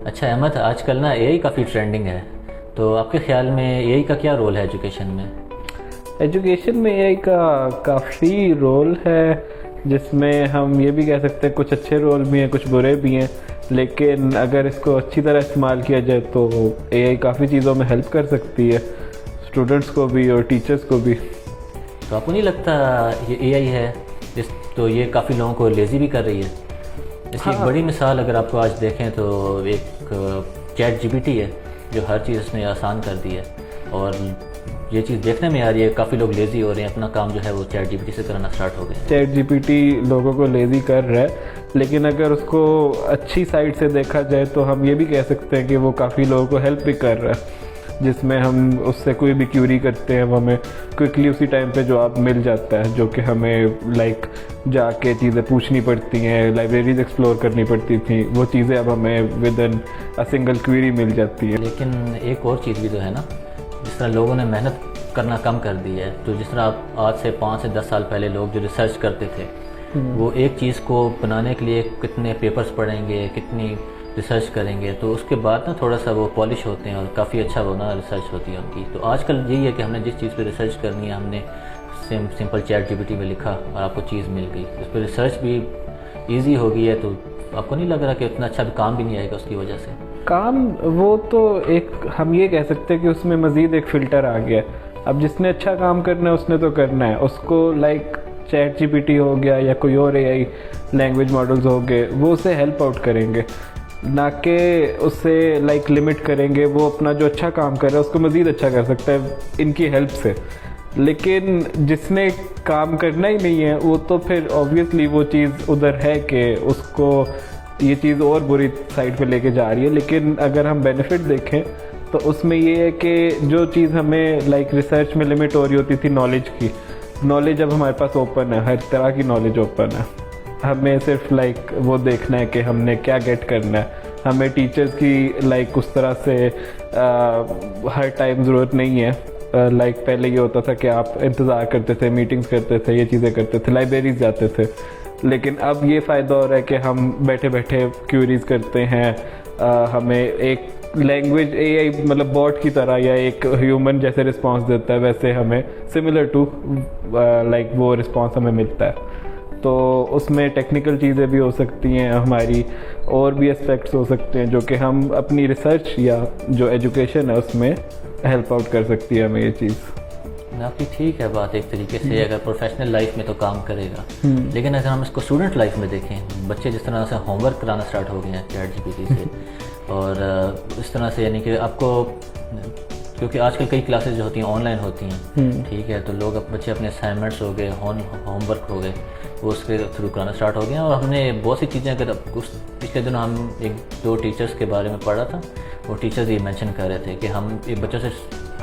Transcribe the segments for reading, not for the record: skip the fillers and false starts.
अच्छा अहमद, आजकल ना एआई काफ़ी ट्रेंडिंग है, तो आपके ख्याल में एआई का क्या रोल है एजुकेशन में? एजुकेशन में एआई का काफ़ी रोल है, जिसमें हम ये भी कह सकते हैं कुछ अच्छे रोल भी हैं कुछ बुरे भी हैं। लेकिन अगर इसको अच्छी तरह इस्तेमाल किया जाए तो एआई काफ़ी चीज़ों में हेल्प कर सकती है, स्टूडेंट्स को भी और टीचर्स को भी। तो आपको नहीं लगता ये एआई है तो ये काफ़ी लोगों को लेज़ी भी कर रही है? इसकी एक बड़ी मिसाल अगर आपको आज देखें तो एक चैट जीपीटी है, जो हर चीज़ उसने आसान कर दी है, और ये चीज़ देखने में आ रही है काफ़ी लोग लेज़ी हो रहे हैं, अपना काम जो है वो चैट जीपीटी से करना स्टार्ट हो गए। चैट जीपीटी लोगों को लेज़ी कर रहा है, लेकिन अगर उसको अच्छी साइड से देखा जाए तो हम ये भी कह सकते हैं कि वो काफ़ी लोगों को हेल्प भी कर रहा है, जिसमें हम उससे कोई भी क्यूरी करते हैं वो हमें क्विकली उसी टाइम पे जवाब मिल जाता है, जो कि हमें जाके चीज़ें पूछनी पड़ती हैं, लाइब्रेरीज एक्सप्लोर करनी पड़ती थी, वो चीज़ें अब हमें within a single query मिल जाती है। लेकिन एक और चीज़ भी तो है ना, जिस तरह लोगों ने मेहनत करना कम कर दी है, तो जिस तरह आज से 5 से 10 साल पहले लोग जो रिसर्च करते थे, वो एक चीज़ को बनाने के लिए कितने पेपर्स पढ़ेंगे, कितनी रिसर्च करेंगे, तो उसके बाद ना थोड़ा सा वो पॉलिश होते हैं और काफ़ी अच्छा वो ना रिसर्च होती है उनकी। तो आजकल यही है कि हमने जिस चीज़ पे रिसर्च करनी है, हमने सिंपल चैट जीपीटी में लिखा और आपको चीज़ मिल गई, उस पर रिसर्च भी ईजी हो गई है। तो आपको नहीं लग रहा कि उतना अच्छा काम भी नहीं आएगा उसकी वजह से? काम वो तो एक हम ये कह सकते हैं कि उसमें मज़ीद एक फ़िल्टर आ गया। अब जिसने अच्छा काम करना है उसने तो करना है, उसको चैट जीपीटी हो गया या कोई और एआई लैंग्वेज मॉडल्स हो गए, वो उसे हेल्प आउट करेंगे, ना कि उससे लिमिट करेंगे। वो अपना जो अच्छा काम कर रहा है उसको मज़ीद अच्छा कर सकता है इनकी हेल्प से। लेकिन जिसने काम करना ही नहीं है वो तो फिर ऑब्वियसली वो चीज़ उधर है कि उसको ये चीज़ और बुरी साइड पे लेके जा रही है। लेकिन अगर हम बेनिफिट देखें तो उसमें ये है कि जो चीज़ हमें रिसर्च में लिमिट हो रही होती थी नॉलेज की, नॉलेज अब हमारे पास ओपन है, हर तरह की नॉलेज ओपन है। हमें सिर्फ वो देखना है कि हमने क्या गेट करना है। हमें टीचर्स की उस तरह से हर टाइम ज़रूरत नहीं है। पहले ये होता था कि आप इंतज़ार करते थे, मीटिंग्स करते थे, ये चीज़ें करते थे, लाइब्रेरीज जाते थे। लेकिन अब ये फ़ायदा हो रहा है कि हम बैठे बैठे क्यूरीज करते हैं। हमें एक लैंग्वेज एआई बॉट की तरह या एक ह्यूमन जैसे रिस्पांस देता है, वैसे हमें सिमिलर टू वो रिस्पांस हमें मिलता है। तो उसमें टेक्निकल चीज़ें भी हो सकती हैं हमारी, और भी एस्पेक्ट्स हो सकते हैं जो कि हम अपनी रिसर्च या जो एजुकेशन है उसमें हेल्प आउट कर सकती है हमें ये चीज़। आपकी ठीक है बात एक तरीके से, अगर प्रोफेशनल लाइफ में तो काम करेगा। लेकिन अगर हम इसको स्टूडेंट लाइफ में देखें, बच्चे जिस तरह से होमवर्क कराना स्टार्ट हो गए हैं चैट जीपीटी से, और इस तरह से यानी कि आपको, क्योंकि आजकल कई क्लासेस जो होती हैं ऑनलाइन होती हैं, ठीक है, तो लोग बच्चे अपने असाइनमेंट्स हो गए, होमवर्क हो गए, वो उसके थ्रू कराना स्टार्ट हो गए हैं। और हमने बहुत सी चीज़ें, अगर पिछले दिनों हम 1-2 टीचर्स के बारे में पढ़ा था, वो टीचर्स ये मेंशन कर रहे थे कि हम एक बच्चों से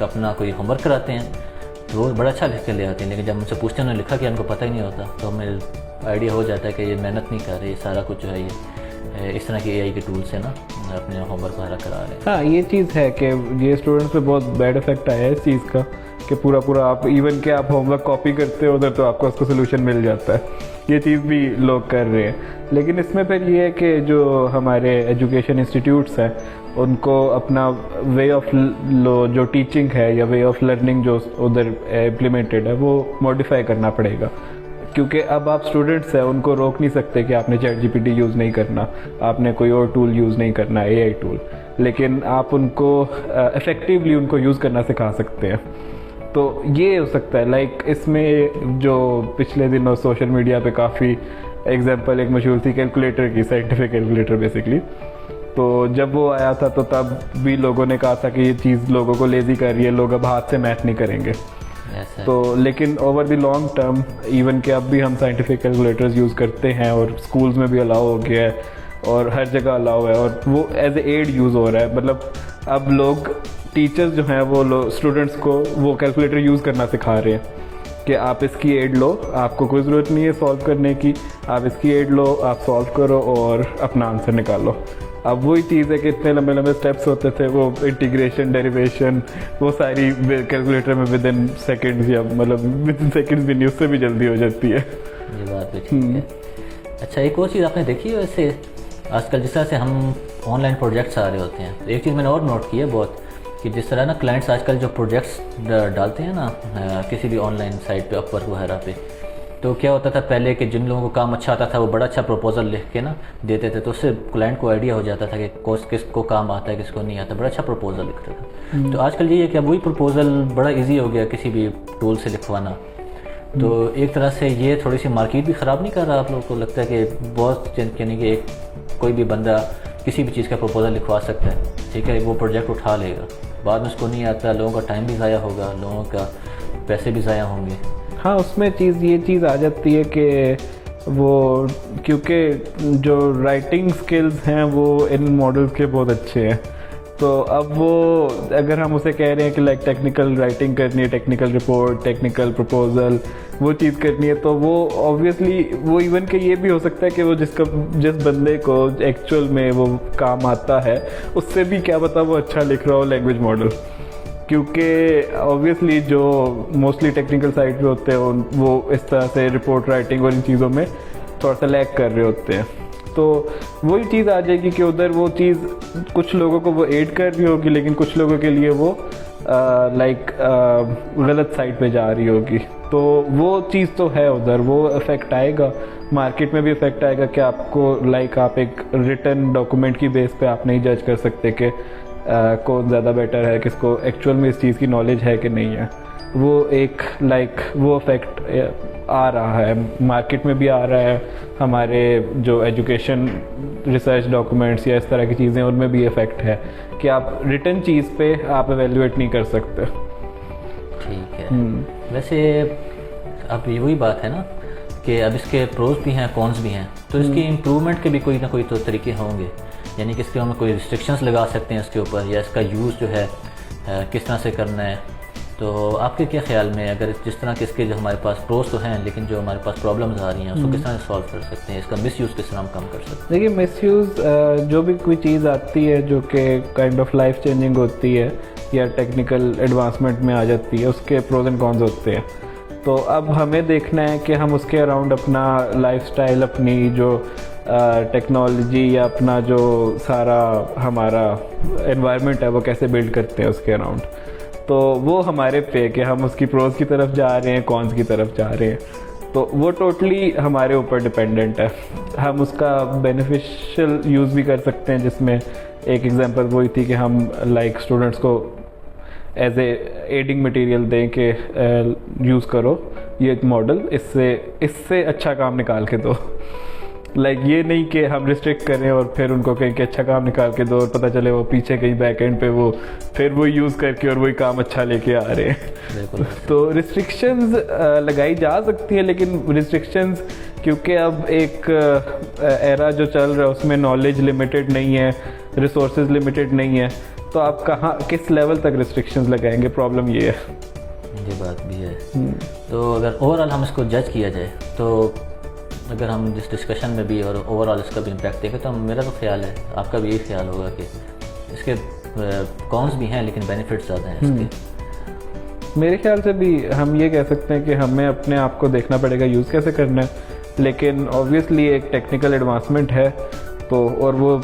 अपना कोई होमवर्क कराते हैं तो वो बड़ा अच्छा लिख के ले आते हैं, लेकिन जब हमसे पूछते हैं उन्होंने लिखा कि हमको पता ही नहीं होता, तो हमें आइडिया हो जाता है कि ये मेहनत नहीं कर रहे, सारा कुछ जो है ये इस तरह की एआई के टूल से ना अपने होमवर्क वगैरह करा रहे हैं। हाँ, ये चीज़ है कि ये स्टूडेंट्स पे बहुत बैड इफेक्ट आया है इस चीज़ का, कि पूरा आप इवन के आप होमवर्क कॉपी करते हो उधर तो आपको उसका सोल्यूशन मिल जाता है। ये चीज़ भी लोग कर रहे हैं। लेकिन इसमें फिर ये है कि जो हमारे एजुकेशन इंस्टीट्यूट्स हैं उनको अपना वे ऑफ जो टीचिंग है या वे ऑफ लर्निंग जो उधर इम्प्लीमेंटेड है वो मॉडिफाई करना पड़ेगा, क्योंकि अब आप स्टूडेंट्स हैं, उनको रोक नहीं सकते कि आपने चैट जीपीटी यूज़ नहीं करना, आपने कोई और टूल यूज़ नहीं करना, एआई टूल, लेकिन आप उनको इफ़ेक्टिवली उनको यूज़ करना सिखा सकते हैं। तो ये हो सकता है इसमें जो पिछले दिनों सोशल मीडिया पे काफ़ी एग्जांपल एक मशहूर थी कैलकुलेटर की, साइंटिफिक कैलकुलेटर बेसिकली। तो जब वो आया था तो तब भी लोगों ने कहा था कि ये चीज़ लोगों को लेज़ी कर रही है, लोग अब हाथ से मैथ नहीं करेंगे। तो लेकिन over the long term even कि अब भी हम साइंटिफिक कैलकुलेटर्स यूज़ करते हैं और स्कूल्स में भी अलाउ हो गया है और हर जगह अलाउ है, और वो एज ए एड यूज़ हो रहा है। अब लोग टीचर्स जो हैं वो स्टूडेंट्स को वो कैलकुलेटर यूज़ करना सिखा रहे हैं कि आप इसकी एड लो, आपको कोई ज़रूरत नहीं है सॉल्व करने की, आप इसकी एड लो, आप सॉल्व करो और अपना आंसर निकालो। अब वही चीज़ है कि इतने लंबे लंबे स्टेप्स होते थे, वो इंटीग्रेशन, डेरिवेशन, वो सारी कैलकुलेटर में विद इन सेकेंड्स या विद इन सेकेंड्स भी नहीं, उससे भी जल्दी हो जाती है। ये बात भी ठीक है। अच्छा, एक और चीज़ आपने देखी है वैसे, आजकल जिस तरह से हम ऑनलाइन प्रोजेक्ट्स आ रहे होते हैं, तो एक चीज़ मैंने और नोट की है बहुत, कि जिस तरह ना क्लाइंट्स आजकल जो प्रोजेक्ट्स डालते हैं ना किसी भी ऑनलाइन साइट पे, अपवर्क वगैरह पे, तो क्या होता था पहले कि जिन लोगों को काम अच्छा आता था वो बड़ा अच्छा प्रपोजल लिख के ना देते थे, तो उससे क्लाइंट को आइडिया हो जाता था कि किसको काम आता है किसको नहीं आता, बड़ा अच्छा प्रपोजल लिखता था। तो आजकल ये है कि अब वही प्रपोजल बड़ा ईजी हो गया किसी भी टूल से लिखवाना। तो एक तरह से ये थोड़ी सी मार्केट भी ख़राब नहीं कर रहा? आप लोगों को लगता है कि बहुत यानी कि कोई भी बंदा किसी भी चीज़ का प्रपोजल लिखवा सकता है, ठीक है, वो प्रोजेक्ट उठा लेगा, बाद में उसको नहीं आता, लोगों का टाइम भी ज़ाया होगा, लोगों का पैसे भी ज़ाया होंगे। हाँ, उसमें ये चीज़ आ जाती है कि वो, क्योंकि जो राइटिंग स्किल्स हैं वो इन मॉडल्स के बहुत अच्छे हैं, तो अब वो अगर हम उसे कह रहे हैं कि लाइक टेक्निकल राइटिंग करनी है, टेक्निकल रिपोर्ट, टेक्निकल प्रपोजल, वो चीज़ करनी है, तो वो ऑब्वियसली वो इवन के ये भी हो सकता है कि वो जिस बंदे को एक्चुअल में वो काम आता है उससे भी क्या पता वो अच्छा लिख रहा हो लैंग्वेज मॉडल, क्योंकि ऑब्वियसली जो मोस्टली टेक्निकल साइड पे होते हैं वो इस तरह से रिपोर्ट राइटिंग और इन चीज़ों में थोड़ा सा लैग कर रहे होते हैं। तो वही चीज़ आ जाएगी कि उधर वो चीज़ कुछ लोगों को वो एड कर रही होगी, लेकिन कुछ लोगों के लिए वो गलत साइड पे जा रही होगी। तो वो चीज़ तो है उधर, वो इफ़ेक्ट आएगा, मार्केट में भी इफ़ेक्ट आएगा कि आपको आप एक रिटन डॉक्यूमेंट की बेस पे आप नहीं जज कर सकते कि कौन ज़्यादा बेटर है, किसको एक्चुअल में इस चीज़ की नॉलेज है कि नहीं है। वो एक वो इफ़ेक्ट आ रहा है, मार्केट में भी आ रहा है, हमारे जो एजुकेशन रिसर्च डॉक्यूमेंट्स या इस तरह की चीज़ें उनमें भी इफ़ेक्ट है कि आप रिटन चीज़ पे आप एवेल्युएट नहीं कर सकते। ठीक है। वैसे अब वही बात है ना कि अब इसके प्रोज भी हैं, कॉन्स भी हैं, तो इसकी इम्प्रूवमेंट के भी कोई ना कोई तो तरीके होंगे, यानी कि इसके हम कोई रिस्ट्रिक्शंस लगा सकते हैं इसके ऊपर, या इसका यूज़ जो है किस तरह से करना है। तो आपके क्या ख्याल में, अगर जिस तरह के इसके जो हमारे पास प्रोज तो हैं, लेकिन जो हमारे पास प्रॉब्लम्स आ रही हैं उसको किस तरह से सॉल्व कर सकते हैं, इसका मिसयूज़ किस तरह हम कम कर सकते हैं? देखिए, मिसयूज़ जो भी कोई चीज़ आती है जो कि काइंड ऑफ लाइफ चेंजिंग होती है या टेक्निकल एडवांसमेंट में आ जाती है, उसके प्रोज एंड कॉन्स होते हैं। तो अब हमें देखना है कि हम उसके अराउंड अपना लाइफस्टाइल, अपनी जो टेक्नोलॉजी या अपना जो सारा हमारा एनवायरनमेंट है वो कैसे बिल्ड करते हैं उसके अराउंड। तो वो हमारे पे कि हम उसकी प्रोज की तरफ जा रहे हैं, कॉन्स की तरफ जा रहे हैं, तो वो टोटली हमारे ऊपर डिपेंडेंट है। हम उसका बेनिफिशियल यूज़ भी कर सकते हैं, जिसमें एक एग्जांपल वही थी कि हम स्टूडेंट्स को एज एडिंग मटेरियल दें कि यूज़ करो ये मॉडल, इससे अच्छा काम निकाल के दो। ये नहीं कि हम रिस्ट्रिक्ट करें और फिर उनको कहें कि अच्छा काम निकाल के दो और पता चले वो पीछे कहीं बैक एंड पे वो फिर वो यूज़ करके और वही काम अच्छा लेके आ रहे हैं। तो रिस्ट्रिक्शंस लगाई जा सकती है, लेकिन रिस्ट्रिक्शंस क्योंकि अब एक एरा जो चल रहा है उसमें नॉलेज लिमिटेड नहीं है, रिसोर्सेज लिमिटेड नहीं है, तो आप कहाँ किस लेवल तक रिस्ट्रिक्शंस लगाएंगे, प्रॉब्लम ये है। ये बात भी है। तो अगर ओवरऑल हम इसको जज किया जाए, तो अगर हम जिस डिस्कशन में भी और ओवरऑल इसका भी इम्पैक्ट देखें, तो मेरा तो ख्याल है, आपका भी यही ख्याल होगा कि इसके कॉन्स भी हैं लेकिन बेनिफिट्स ज़्यादा हैं इसके। मेरे ख्याल से भी हम ये कह सकते हैं कि हमें अपने आप को देखना पड़ेगा यूज़ कैसे करना है, लेकिन ऑब्वियसली एक टेक्निकल एडवांसमेंट है, तो और वो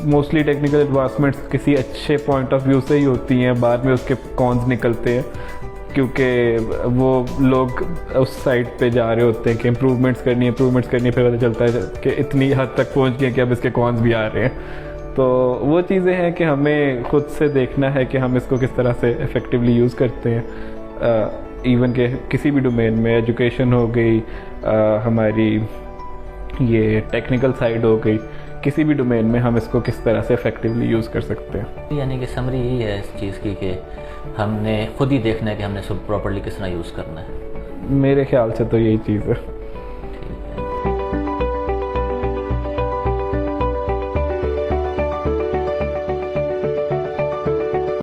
मोस्टली टेक्निकल एडवांसमेंट्स किसी अच्छे पॉइंट ऑफ व्यू से ही होती हैं, बाद में उसके कॉन्स निकलते हैं, क्योंकि वो लोग उस साइड पे जा रहे होते हैं कि इम्प्रूवमेंट्स करनी है, फिर पता चलता है कि इतनी हद तक पहुंच गए कि अब इसके कॉन्स भी आ रहे हैं। तो वो चीज़ें हैं कि हमें खुद से देखना है कि हम इसको किस तरह से इफ़ेक्टिवली यूज़ करते हैं। इवन के किसी भी डोमेन में, एजुकेशन हो गई, हमारी ये टेक्निकल साइड हो गई, किसी भी डोमेन में हम इसको किस तरह से इफ़ेक्टिवली यूज़ कर सकते हैं। यानी कि समरी यही है इस चीज़ की कि हमने खुद ही देखना है कि हमने सब प्रॉपर्ली किस तरह यूज़ करना है। मेरे ख्याल से तो यही चीज़ है।